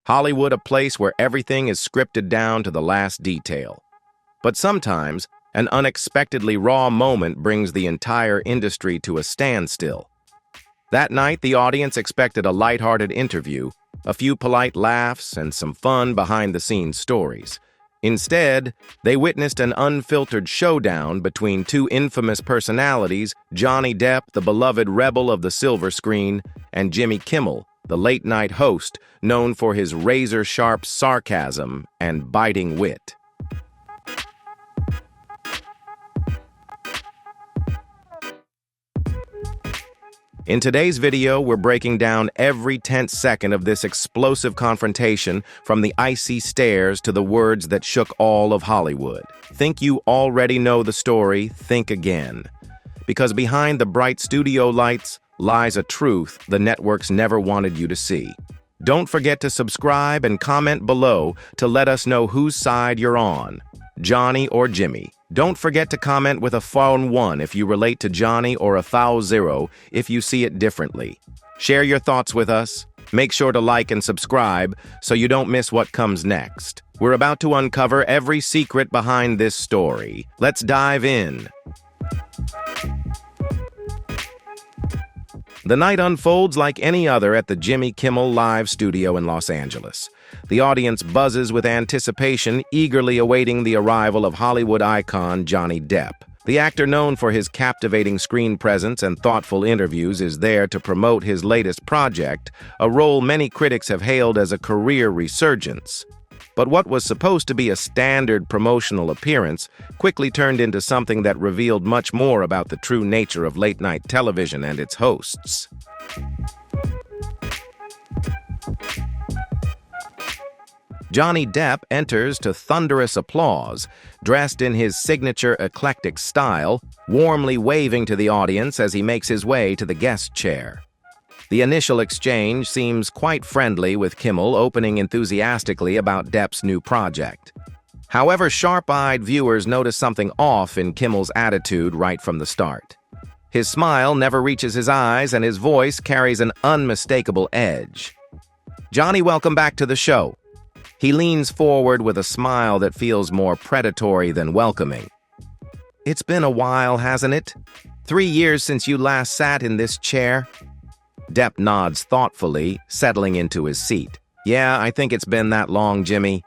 Hollywood a place where everything is scripted down to the last detail. But sometimes, an unexpectedly raw moment brings the entire industry to a standstill. That night, the audience expected a lighthearted interview, a few polite laughs, and some fun behind-the-scenes stories. Instead, they witnessed an unfiltered showdown between two infamous personalities, Johnny Depp, the beloved rebel of the silver screen, and Jimmy Kimmel, the late-night host, known for his razor-sharp sarcasm and biting wit. In today's video, we're breaking down every tense second of this explosive confrontation, from the icy stares to the words that shook all of Hollywood. Think you already know the story? Think again. Because behind the bright studio lights lies a truth the networks never wanted you to see. Don't forget to subscribe and comment below to let us know whose side you're on, Johnny or Jimmy. Don't forget to comment with a foul 1 if you relate to Johnny, or a foul 0 if you see it differently. Share your thoughts with us. Make sure to like and subscribe so you don't miss what comes next. We're about to uncover every secret behind this story. Let's dive in. The night unfolds like any other at the Jimmy Kimmel Live studio in Los Angeles. The audience buzzes with anticipation, eagerly awaiting the arrival of Hollywood icon Johnny Depp. The actor, known for his captivating screen presence and thoughtful interviews, is there to promote his latest project, a role many critics have hailed as a career resurgence. But what was supposed to be a standard promotional appearance quickly turned into something that revealed much more about the true nature of late-night television and its hosts. Johnny Depp enters to thunderous applause, dressed in his signature eclectic style, warmly waving to the audience as he makes his way to the guest chair. The initial exchange seems quite friendly, with Kimmel opening enthusiastically about Depp's new project. However, sharp-eyed viewers notice something off in Kimmel's attitude right from the start. His smile never reaches his eyes, and his voice carries an unmistakable edge. "Johnny, welcome back to the show." He leans forward with a smile that feels more predatory than welcoming. "It's been a while, hasn't it? 3 years since you last sat in this chair?" Depp nods thoughtfully, settling into his seat. "Yeah, I think it's been that long, Jimmy."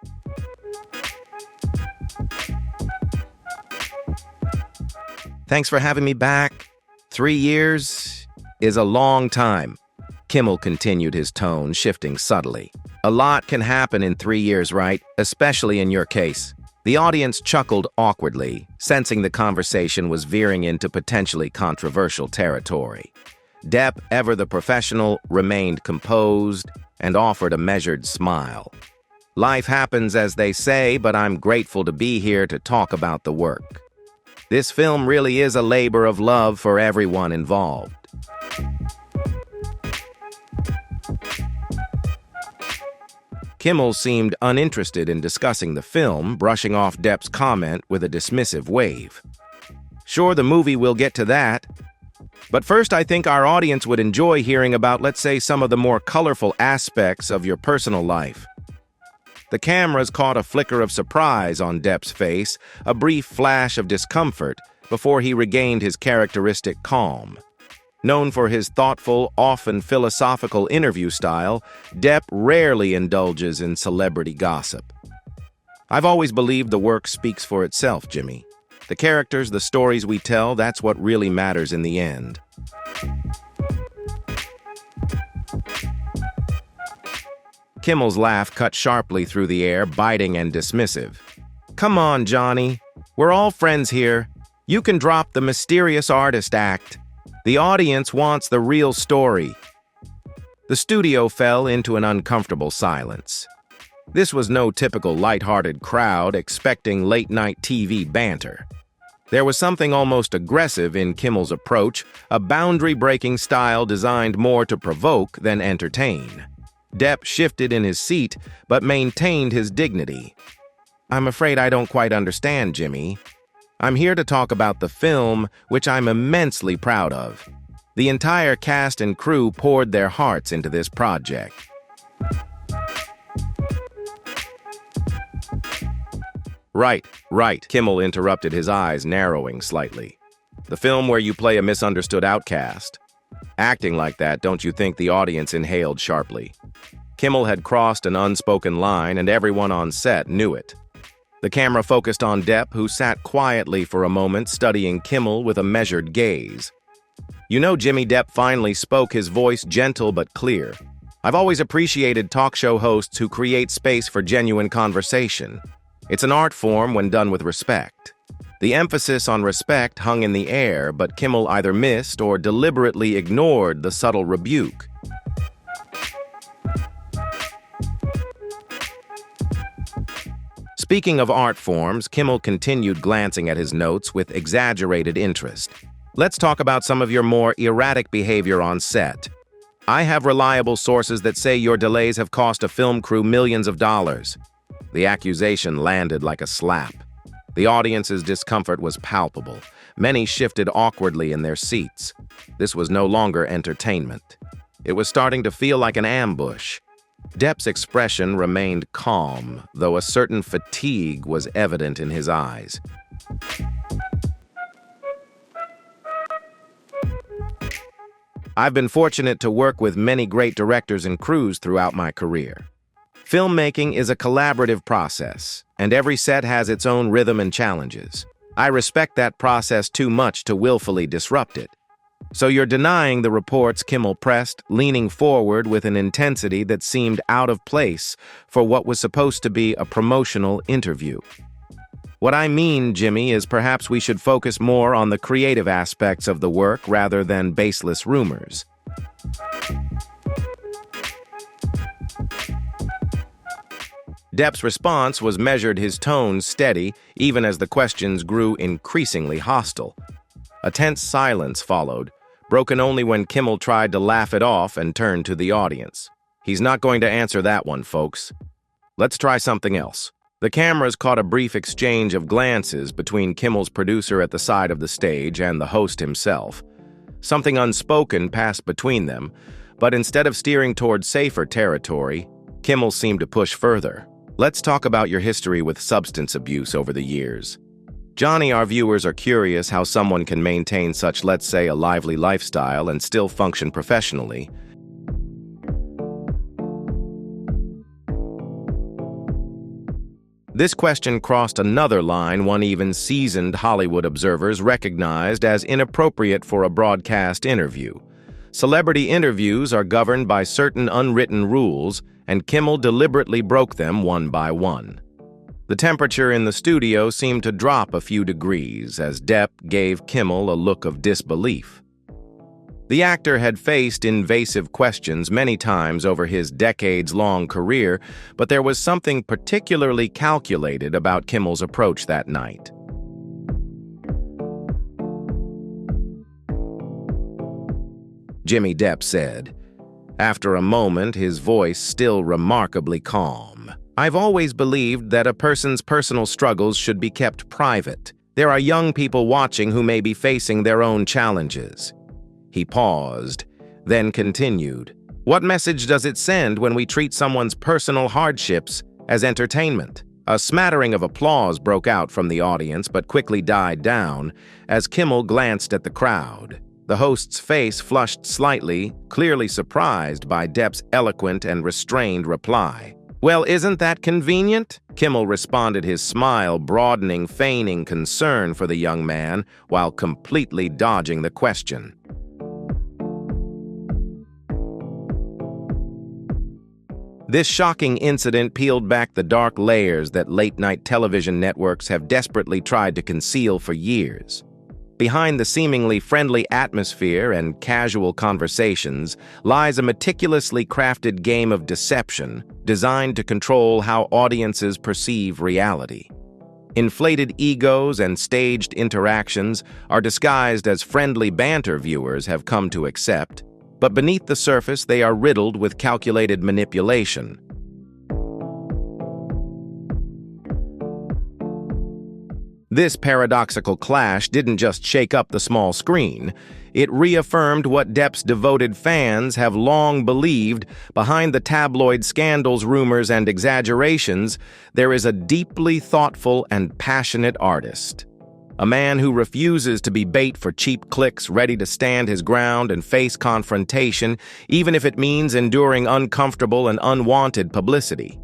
"Thanks for having me back. 3 years is a long time." Kimmel continued, his tone shifting subtly. "A lot can happen in 3 years, right? Especially in your case." The audience chuckled awkwardly, sensing the conversation was veering into potentially controversial territory. Depp, ever the professional, remained composed and offered a measured smile. "Life happens, as they say, but I'm grateful to be here to talk about the work. This film really is a labor of love for everyone involved." Kimmel seemed uninterested in discussing the film, brushing off Depp's comment with a dismissive wave. "Sure, the movie will get to that. But first, I think our audience would enjoy hearing about, let's say, some of the more colorful aspects of your personal life." The cameras caught a flicker of surprise on Depp's face, a brief flash of discomfort, before he regained his characteristic calm. Known for his thoughtful, often philosophical interview style, Depp rarely indulges in celebrity gossip. "I've always believed the work speaks for itself, Jimmy. The characters, the stories we tell, that's what really matters in the end." Kimmel's laugh cut sharply through the air, biting and dismissive. "Come on, Johnny. We're all friends here. You can drop the mysterious artist act. The audience wants the real story." The studio fell into an uncomfortable silence. This was no typical lighthearted crowd expecting late-night TV banter. There was something almost aggressive in Kimmel's approach, a boundary-breaking style designed more to provoke than entertain. Depp shifted in his seat, but maintained his dignity. "I'm afraid I don't quite understand, Jimmy. I'm here to talk about the film, which I'm immensely proud of. The entire cast and crew poured their hearts into this project." Right, Kimmel interrupted, his eyes narrowing slightly. The film where you play a misunderstood outcast. Acting like that, don't you think the audience inhaled sharply? Kimmel had crossed an unspoken line, and everyone on set knew it. The camera focused on Depp, who sat quietly for a moment, studying Kimmel with a measured gaze. You know, Jimmy Depp finally spoke, his voice gentle but clear. I've always appreciated talk show hosts who create space for genuine conversation. It's an art form when done with respect. The emphasis on respect hung in the air, but Kimmel either missed or deliberately ignored the subtle rebuke. Speaking of art forms, Kimmel continued glancing at his notes with exaggerated interest. Let's talk about some of your more erratic behavior on set. I have reliable sources that say your delays have cost a film crew millions of dollars. The accusation landed like a slap. The audience's discomfort was palpable. Many shifted awkwardly in their seats. This was no longer entertainment. It was starting to feel like an ambush. Depp's expression remained calm, though a certain fatigue was evident in his eyes. I've been fortunate to work with many great directors and crews throughout my career. Filmmaking is a collaborative process, and every set has its own rhythm and challenges. I respect that process too much to willfully disrupt it. So you're denying the reports, Kimmel pressed, leaning forward with an intensity that seemed out of place for what was supposed to be a promotional interview. What I mean, Jimmy, is perhaps we should focus more on the creative aspects of the work rather than baseless rumors. Depp's response was measured, his tone steady, even as the questions grew increasingly hostile. A tense silence followed, broken only when Kimmel tried to laugh it off and turned to the audience. He's not going to answer that one, folks. Let's try something else. The cameras caught a brief exchange of glances between Kimmel's producer at the side of the stage and the host himself. Something unspoken passed between them, but instead of steering toward safer territory, Kimmel seemed to push further. Let's talk about your history with substance abuse over the years. Johnny, our viewers are curious how someone can maintain such, let's say, a lively lifestyle and still function professionally. This question crossed another line one even seasoned Hollywood observers recognized as inappropriate for a broadcast interview. Celebrity interviews are governed by certain unwritten rules, and Kimmel deliberately broke them one by one. The temperature in the studio seemed to drop a few degrees as Depp gave Kimmel a look of disbelief. The actor had faced invasive questions many times over his decades-long career, but there was something particularly calculated about Kimmel's approach that night. Jimmy Depp said, after a moment, his voice still remarkably calm. I've always believed that a person's personal struggles should be kept private. There are young people watching who may be facing their own challenges. He paused, then continued. What message does it send when we treat someone's personal hardships as entertainment? A smattering of applause broke out from the audience but quickly died down as Kimmel glanced at the crowd. The host's face flushed slightly, clearly surprised by Depp's eloquent and restrained reply. Well, isn't that convenient? Kimmel responded, his smile broadening, feigning concern for the young man while completely dodging the question. This shocking incident peeled back the dark layers that late-night television networks have desperately tried to conceal for years. Behind the seemingly friendly atmosphere and casual conversations lies a meticulously crafted game of deception designed to control how audiences perceive reality. Inflated egos and staged interactions are disguised as friendly banter viewers have come to accept, but beneath the surface they are riddled with calculated manipulation. This paradoxical clash didn't just shake up the small screen. It reaffirmed what Depp's devoted fans have long believed: behind the tabloid scandals, rumors, and exaggerations, there is a deeply thoughtful and passionate artist. A man who refuses to be bait for cheap clicks, ready to stand his ground and face confrontation, even if it means enduring uncomfortable and unwanted publicity.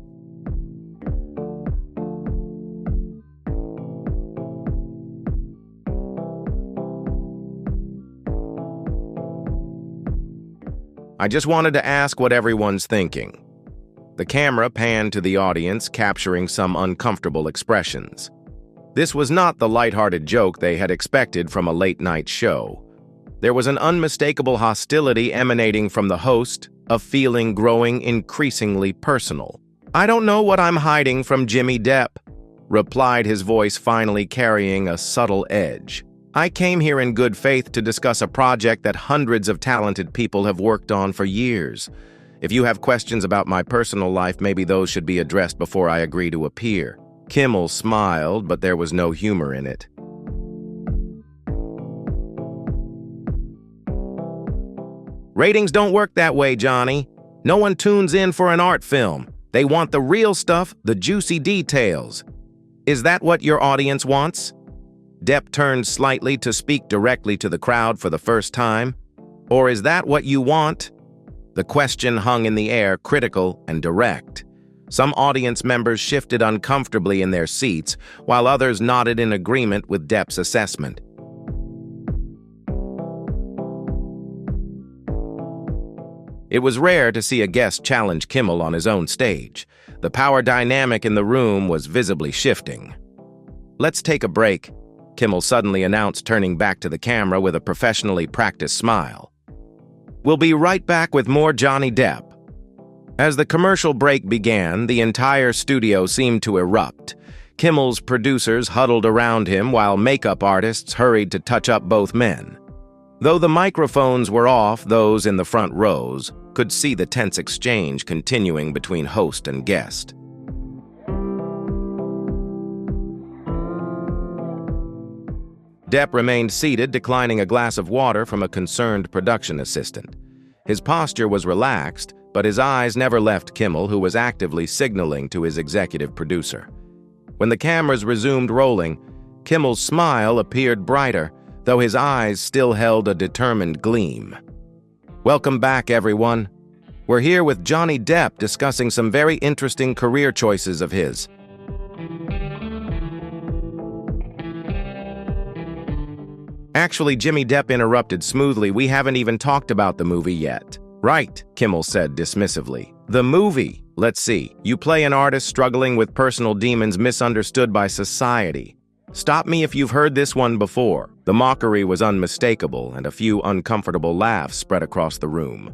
I just wanted to ask what everyone's thinking. The camera panned to the audience, capturing some uncomfortable expressions. This was not the lighthearted joke they had expected from a late-night show. There was an unmistakable hostility emanating from the host, a feeling growing increasingly personal. "I don't know what I'm hiding from Jimmy Depp," replied, his voice finally carrying a subtle edge. "I came here in good faith to discuss a project that hundreds of talented people have worked on for years. If you have questions about my personal life, maybe those should be addressed before I agree to appear." Kimmel smiled, but there was no humor in it. "Ratings don't work that way, Johnny. No one tunes in for an art film. They want the real stuff, the juicy details. Is that what your audience wants?" Depp turned slightly to speak directly to the crowd for the first time. "Or is that what you want?" The question hung in the air, critical and direct. Some audience members shifted uncomfortably in their seats, while others nodded in agreement with Depp's assessment. It was rare to see a guest challenge Kimmel on his own stage. The power dynamic in the room was visibly shifting. "Let's take a break," Kimmel suddenly announced, turning back to the camera with a professionally practiced smile. "We'll be right back with more Johnny Depp." As the commercial break began, the entire studio seemed to erupt. Kimmel's producers huddled around him while makeup artists hurried to touch up both men. Though the microphones were off, those in the front rows could see the tense exchange continuing between host and guest. Depp remained seated, declining a glass of water from a concerned production assistant. His posture was relaxed, but his eyes never left Kimmel, who was actively signaling to his executive producer. When the cameras resumed rolling, Kimmel's smile appeared brighter, though his eyes still held a determined gleam. "Welcome back, everyone. We're here with Johnny Depp discussing some very interesting career choices of his." Actually, Jimmy Depp interrupted smoothly. "We haven't even talked about the movie yet." "Right," Kimmel said dismissively. "The movie. Let's see. You play an artist struggling with personal demons misunderstood by society. Stop me if you've heard this one before." The mockery was unmistakable, and a few uncomfortable laughs spread across the room.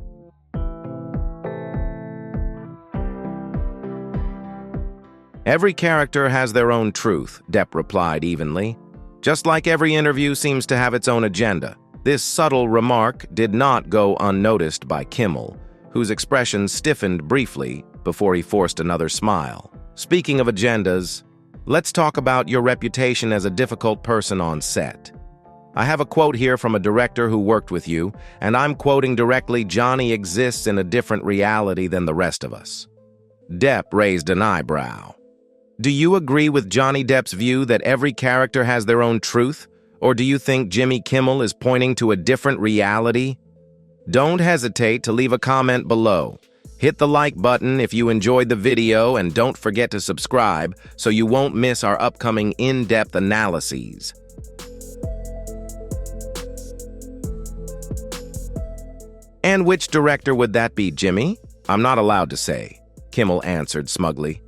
"Every character has their own truth," Depp replied evenly. "Just like every interview seems to have its own agenda." This subtle remark did not go unnoticed by Kimmel, whose expression stiffened briefly before he forced another smile. "Speaking of agendas, let's talk about your reputation as a difficult person on set. I have a quote here from a director who worked with you, and I'm quoting directly, 'Johnny exists in a different reality than the rest of us.'" Depp raised an eyebrow. "Do you agree with Johnny Depp's view that every character has their own truth? Or do you think Jimmy Kimmel is pointing to a different reality? Don't hesitate to leave a comment below. Hit the like button if you enjoyed the video, and don't forget to subscribe so you won't miss our upcoming in-depth analyses. "And which director would that be, Jimmy?" "I'm not allowed to say," Kimmel answered smugly.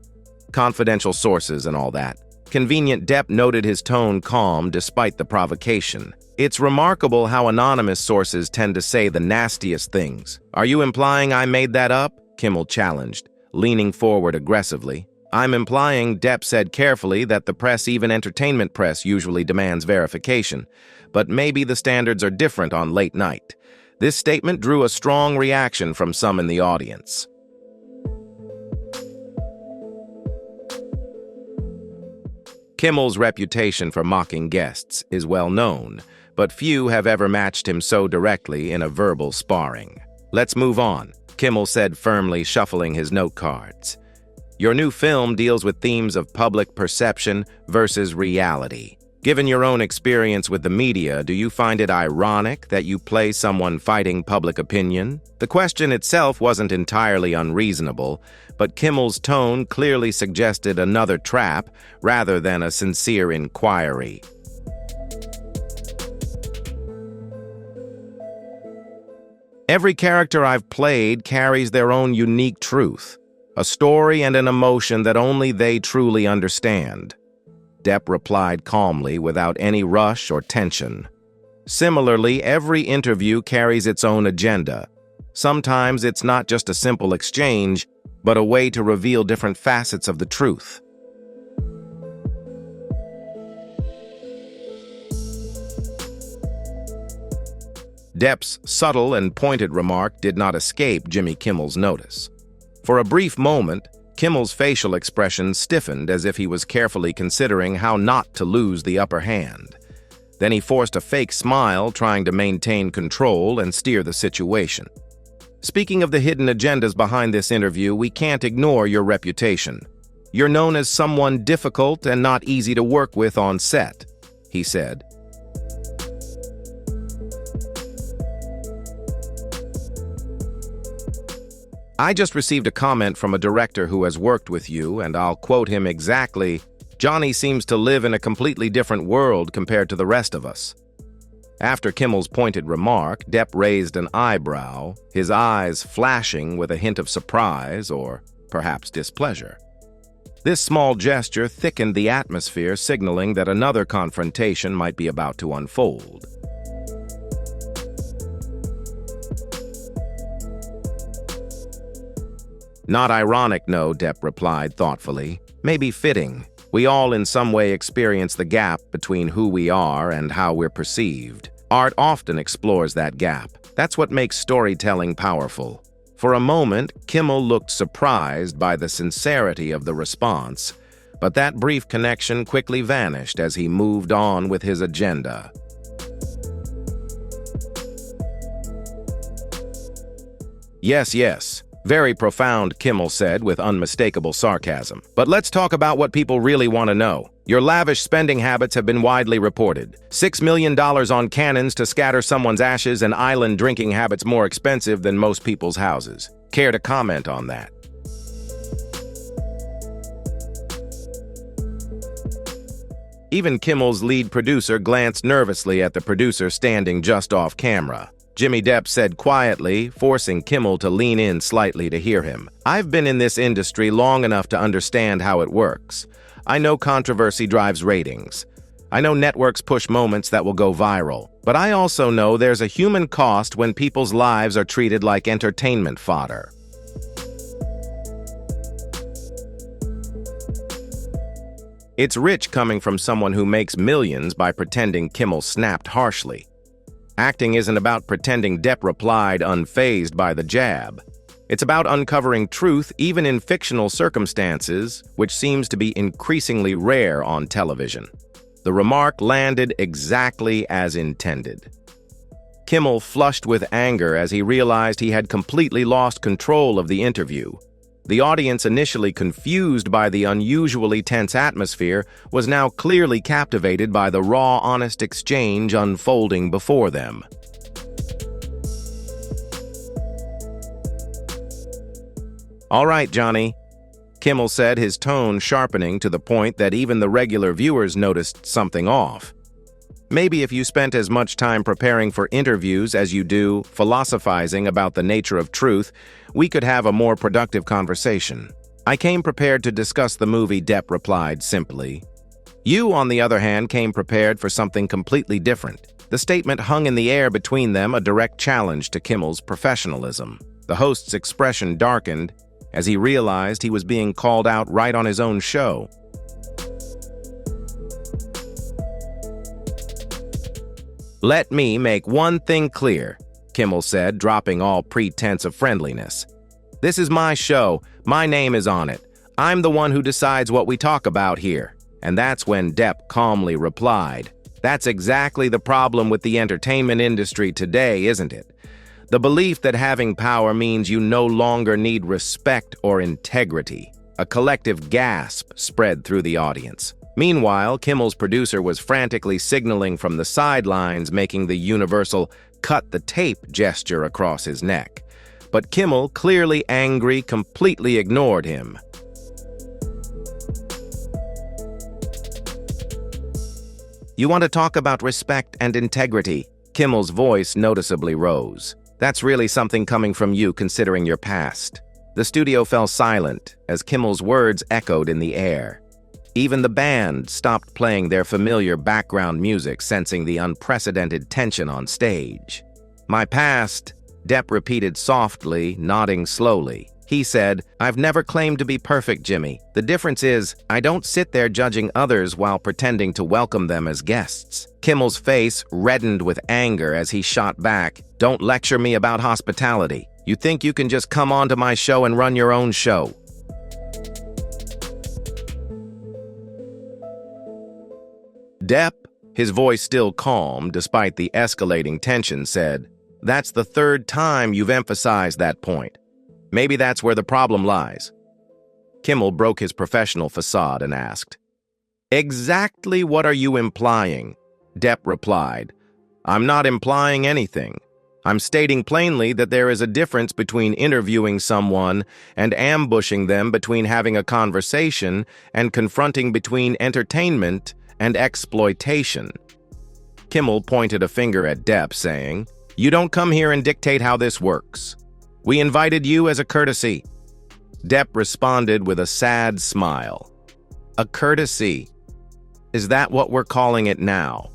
"Confidential sources and all that." Convenient. Depp noted his tone calm despite the provocation. "It's remarkable how anonymous sources tend to say the nastiest things." "Are you implying I made that up?" Kimmel challenged, leaning forward aggressively. "I'm implying," Depp said carefully, "that the press, even entertainment press, usually demands verification. But maybe the standards are different on late night." This statement drew a strong reaction from some in the audience. Kimmel's reputation for mocking guests is well known, but few have ever matched him so directly in a verbal sparring. "Let's move on," Kimmel said firmly, shuffling his note cards. "Your new film deals with themes of public perception versus reality. Given your own experience with the media, do you find it ironic that you play someone fighting public opinion?" The question itself wasn't entirely unreasonable, but Kimmel's tone clearly suggested another trap rather than a sincere inquiry. "Every character I've played carries their own unique truth, a story and an emotion that only they truly understand," Depp replied calmly without any rush or tension. Similarly, every interview carries its own agenda. Sometimes it's not just a simple exchange, but a way to reveal different facets of the truth. Depp's subtle and pointed remark did not escape Jimmy Kimmel's notice. For a brief moment, Kimmel's facial expression stiffened as if he was carefully considering how not to lose the upper hand. Then he forced a fake smile, trying to maintain control and steer the situation. "Speaking of the hidden agendas behind this interview, we can't ignore your reputation. You're known as someone difficult and not easy to work with on set," he said. "I just received a comment from a director who has worked with you, and I'll quote him exactly. Johnny seems to live in a completely different world compared to the rest of us." After Kimmel's pointed remark, Depp raised an eyebrow, his eyes flashing with a hint of surprise or perhaps displeasure. This small gesture thickened the atmosphere, signaling that another confrontation might be about to unfold. "Not ironic, no," Depp replied thoughtfully. "Maybe fitting. We all in some way experience the gap between who we are and how we're perceived. Art often explores that gap. That's what makes storytelling powerful." For a moment, Kimmel looked surprised by the sincerity of the response, but that brief connection quickly vanished as he moved on with his agenda. Yes. Very profound," Kimmel said with unmistakable sarcasm. "But let's talk about what people really want to know. Your lavish spending habits have been widely reported. $6 million on cannons to scatter someone's ashes and island drinking habits more expensive than most people's houses. Care to comment on that?" Even Kimmel's lead producer glanced nervously at the producer standing just off camera. Jimmy Depp said quietly, forcing Kimmel to lean in slightly to hear him. "I've been in this industry long enough to understand how it works. I know controversy drives ratings. I know networks push moments that will go viral. But I also know there's a human cost when people's lives are treated like entertainment fodder." It's rich coming from someone who makes millions by pretending, Kimmel snapped harshly. Acting isn't about pretending, Depp replied, unfazed by the jab. It's about uncovering truth even in fictional circumstances, which seems to be increasingly rare on television. The remark landed exactly as intended. Kimmel flushed with anger as he realized he had completely lost control of the interview. The audience, initially confused by the unusually tense atmosphere, was now clearly captivated by the raw, honest exchange unfolding before them. "All right, Johnny," Kimmel said, his tone sharpening to the point that even the regular viewers noticed something off. "Maybe if you spent as much time preparing for interviews as you do philosophizing about the nature of truth, we could have a more productive conversation." "I came prepared to discuss the movie," Depp replied simply. "You, on the other hand, came prepared for something completely different." The statement hung in the air between them, a direct challenge to Kimmel's professionalism. The host's expression darkened as he realized he was being called out right on his own show. "Let me make one thing clear," Kimmel said, dropping all pretense of friendliness. "This is my show. My name is on it. I'm the one who decides what we talk about here." And that's when Depp calmly replied, "That's exactly the problem with the entertainment industry today, isn't it? The belief that having power means you no longer need respect or integrity." A collective gasp spread through the audience. Meanwhile, Kimmel's producer was frantically signaling from the sidelines, making the universal "cut the tape" gesture across his neck. But Kimmel, clearly angry, completely ignored him. "You want to talk about respect and integrity?" Kimmel's voice noticeably rose. "That's really something coming from you considering your past." The studio fell silent as Kimmel's words echoed in the air. Even the band stopped playing their familiar background music, sensing the unprecedented tension on stage. "My past," Depp repeated softly, nodding slowly. He said, "I've never claimed to be perfect, Jimmy. The difference is, I don't sit there judging others while pretending to welcome them as guests." Kimmel's face reddened with anger as he shot back, "Don't lecture me about hospitality. You think you can just come onto my show and run your own show?" Depp, his voice still calm despite the escalating tension, said, "That's the third time you've emphasized that point. Maybe that's where the problem lies." Kimmel broke his professional facade and asked, "Exactly what are you implying?" Depp replied, "I'm not implying anything. I'm stating plainly that there is a difference between interviewing someone and ambushing them, between having a conversation and confronting, between entertainment and exploitation." Kimmel pointed a finger at Depp, saying, "You don't come here and dictate how this works. We invited you as a courtesy." Depp responded with a sad smile. "A courtesy? Is that what we're calling it now?"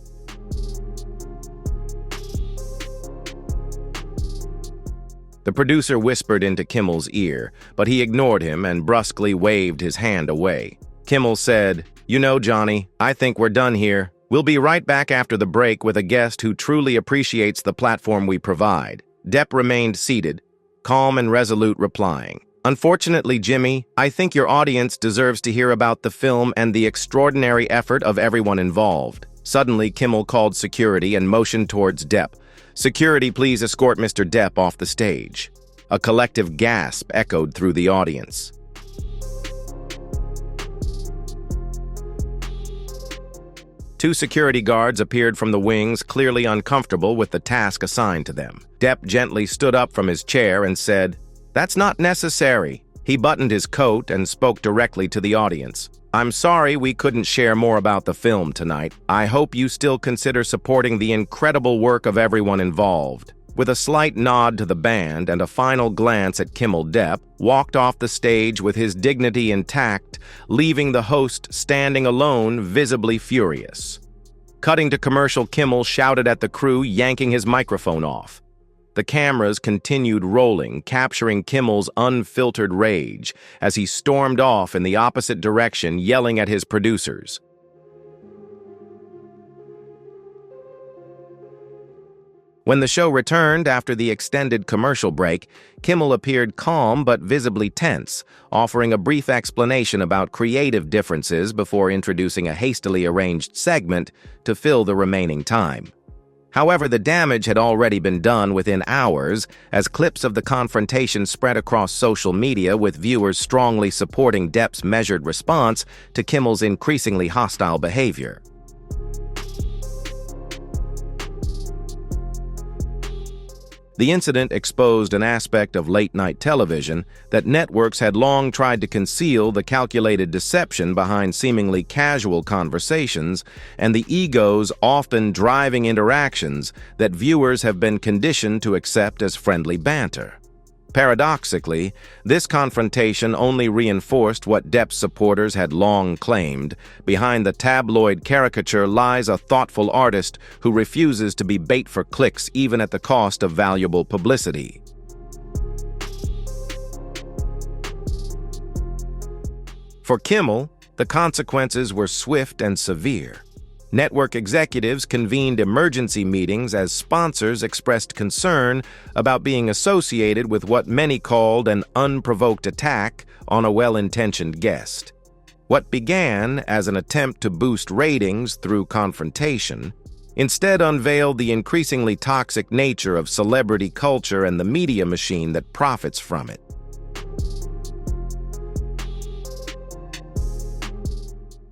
The producer whispered into Kimmel's ear, but he ignored him and brusquely waved his hand away. Kimmel said, "You know, Johnny, I think we're done here. We'll be right back after the break with a guest who truly appreciates the platform we provide." Depp remained seated, calm and resolute, replying, "Unfortunately, Jimmy, I think your audience deserves to hear about the film and the extraordinary effort of everyone involved." Suddenly, Kimmel called security and motioned towards Depp. "Security, please escort Mr. Depp off the stage." A collective gasp echoed through the audience. Two security guards appeared from the wings, clearly uncomfortable with the task assigned to them. Depp gently stood up from his chair and said, "That's not necessary." He buttoned his coat and spoke directly to the audience. "I'm sorry we couldn't share more about the film tonight. I hope you still consider supporting the incredible work of everyone involved." With a slight nod to the band and a final glance at Kimmel, Depp walked off the stage with his dignity intact, leaving the host standing alone, visibly furious. Cutting to commercial, Kimmel shouted at the crew, yanking his microphone off. The cameras continued rolling, capturing Kimmel's unfiltered rage as he stormed off in the opposite direction, yelling at his producers. When the show returned after the extended commercial break, Kimmel appeared calm but visibly tense, offering a brief explanation about creative differences before introducing a hastily arranged segment to fill the remaining time. However, the damage had already been done within hours, as clips of the confrontation spread across social media, with viewers strongly supporting Depp's measured response to Kimmel's increasingly hostile behavior. The incident exposed an aspect of late-night television that networks had long tried to conceal: the calculated deception behind seemingly casual conversations and the egos often driving interactions that viewers have been conditioned to accept as friendly banter. Paradoxically, this confrontation only reinforced what Depp's supporters had long claimed: behind the tabloid caricature lies a thoughtful artist who refuses to be bait for clicks, even at the cost of valuable publicity. For Kimmel, the consequences were swift and severe. Network executives convened emergency meetings as sponsors expressed concern about being associated with what many called an unprovoked attack on a well-intentioned guest. What began as an attempt to boost ratings through confrontation instead unveiled the increasingly toxic nature of celebrity culture and the media machine that profits from it.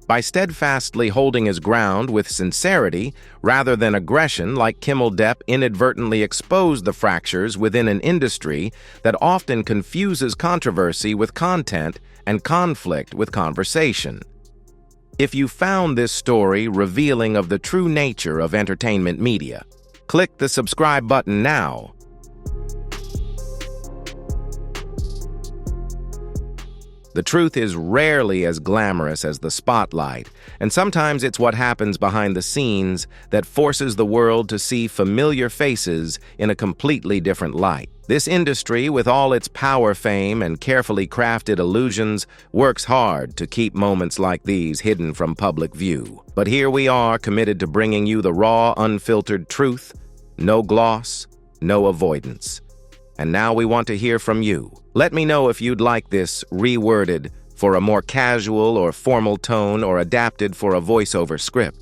By steadfastly holding his ground with sincerity rather than aggression, like Kimmel, Depp inadvertently exposed the fractures within an industry that often confuses controversy with content and conflict with conversation. If you found this story revealing of the true nature of entertainment media, click the subscribe button now. The truth is rarely as glamorous as the spotlight, and sometimes it's what happens behind the scenes that forces the world to see familiar faces in a completely different light. This industry, with all its power, fame, and carefully crafted illusions, works hard to keep moments like these hidden from public view. But here we are, committed to bringing you the raw, unfiltered truth, no gloss, no avoidance. And now we want to hear from you. Let me know if you'd like this reworded for a more casual or formal tone or adapted for a voiceover script.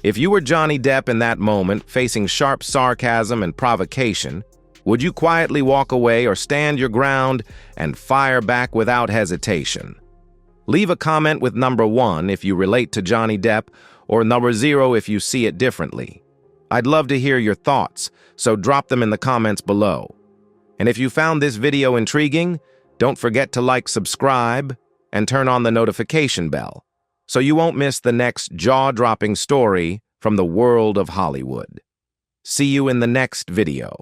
If you were Johnny Depp in that moment, facing sharp sarcasm and provocation, would you quietly walk away or stand your ground and fire back without hesitation? Leave a comment with number 1 if you relate to Johnny Depp, or number 0 if you see it differently. I'd love to hear your thoughts, so drop them in the comments below. And if you found this video intriguing, don't forget to like, subscribe, and turn on the notification bell, so you won't miss the next jaw-dropping story from the world of Hollywood. See you in the next video.